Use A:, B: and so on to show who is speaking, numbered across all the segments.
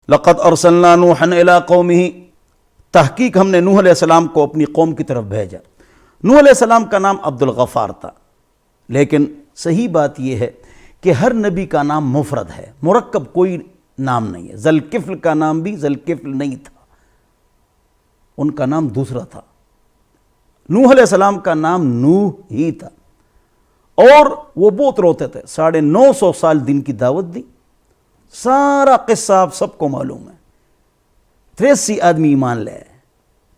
A: لقد ارسلنا نوحا الی قومہ، تحقیق ہم نے نوح علیہ السلام کو اپنی قوم کی طرف بھیجا۔ نوح علیہ السلام کا نام عبد الغفار تھا، لیکن صحیح بات یہ ہے کہ ہر نبی کا نام مفرد ہے، مرکب کوئی نام نہیں ہے۔ ذوالکفل کا نام بھی ذوالکفل نہیں تھا، ان کا نام دوسرا تھا۔ نوح علیہ السلام کا نام نوح ہی تھا، اور وہ بہت روتے تھے۔ 950 سال دین کی دعوت دی، سارا قصہ آپ سب کو معلوم ہے۔ 83 آدمی ایمان لے آئے،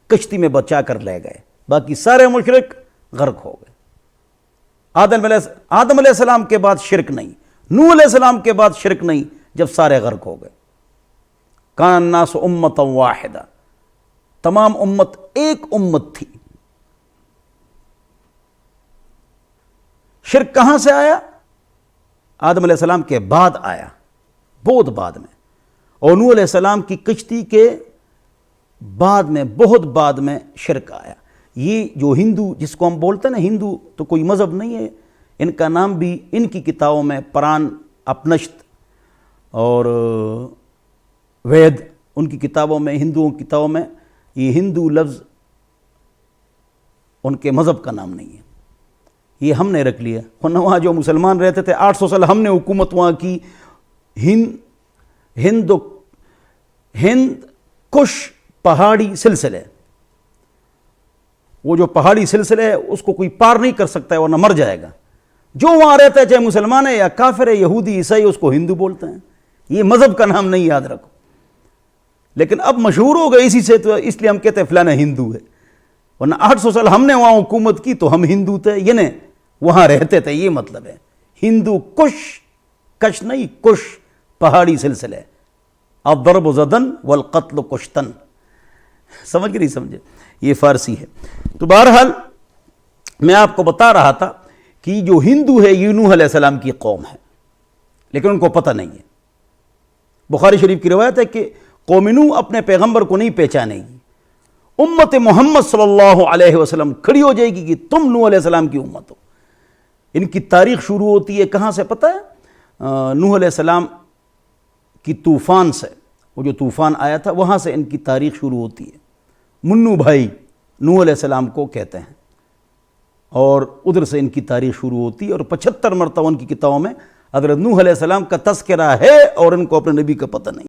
A: کشتی میں بچا کر لے گئے، باقی سارے مشرک غرق ہو گئے۔ آدم علیہ السلام کے بعد شرک نہیں، نوح علیہ السلام کے بعد شرک نہیں، جب سارے غرق ہو گئے۔ کان الناس امتا واحدہ، تمام امت ایک امت تھی۔ شرک کہاں سے آیا؟ آدم علیہ السلام کے بعد آیا، بہت بعد میں، اور نوح علیہ السلام کی کشتی کے بعد میں، بہت بعد میں شرک آیا۔ یہ جو ہندو جس کو ہم بولتے ہیں نا، ہندو تو کوئی مذہب نہیں ہے، ان کا نام بھی ان کی کتابوں میں پران، اپنشت اور وید، ان کی کتابوں میں، ہندوؤں کی کتابوں میں یہ ہندو لفظ ان کے مذہب کا نام نہیں ہے، یہ ہم نے رکھ لیا۔ ورنہ وہاں جو مسلمان رہتے تھے 800 سال ہم نے حکومت وہاں کی، ہند کش پہاڑی سلسلے، وہ جو پہاڑی سلسلے ہے اس کو کوئی پار نہیں کر سکتا ہے، ورنہ مر جائے گا۔ جو وہاں رہتا ہے، چاہے مسلمان ہے یا کافر ہے، یہودی عیسائی، اس کو ہندو بولتے ہیں۔ یہ مذہب کا نام نہیں، یاد رکھو۔ لیکن اب مشہور ہو گئے اسی سے، تو اس لیے ہم کہتے ہیں فلانا ہندو ہے، ورنہ 800 سال ہم نے وہاں حکومت کی تو ہم ہندو تھے، یعنی وہاں رہتے تھے، یہ مطلب ہے۔ ہندو کش نہیں، کش پہاڑی سلسلے، الضرب زدن والقتل کشتن، سمجھ نہیں سمجھے؟ یہ فارسی ہے۔ تو بہرحال میں آپ کو بتا رہا تھا کہ جو ہندو ہے یہ نوح علیہ السلام کی قوم ہے، لیکن ان کو پتہ نہیں ہے۔ بخاری شریف کی روایت ہے کہ قوم نوح اپنے پیغمبر کو نہیں پہچانے گی، امت محمد صلی اللہ علیہ وسلم کھڑی ہو جائے گی کہ تم نوح علیہ السلام کی امت ہو۔ ان کی تاریخ شروع ہوتی ہے کہاں سے پتہ ہے؟ نوح علیہ السلام کی طوفان سے، وہ جو طوفان آیا تھا وہاں سے ان کی تاریخ شروع ہوتی ہے۔ منو بھائی نوح علیہ السلام کو کہتے ہیں، اور ادھر سے ان کی تاریخ شروع ہوتی ہے، اور 75 مرتبہ ان کی کتابوں میں حضرت نوح علیہ السلام کا تذکرہ ہے، اور ان کو اپنے نبی کا پتہ نہیں۔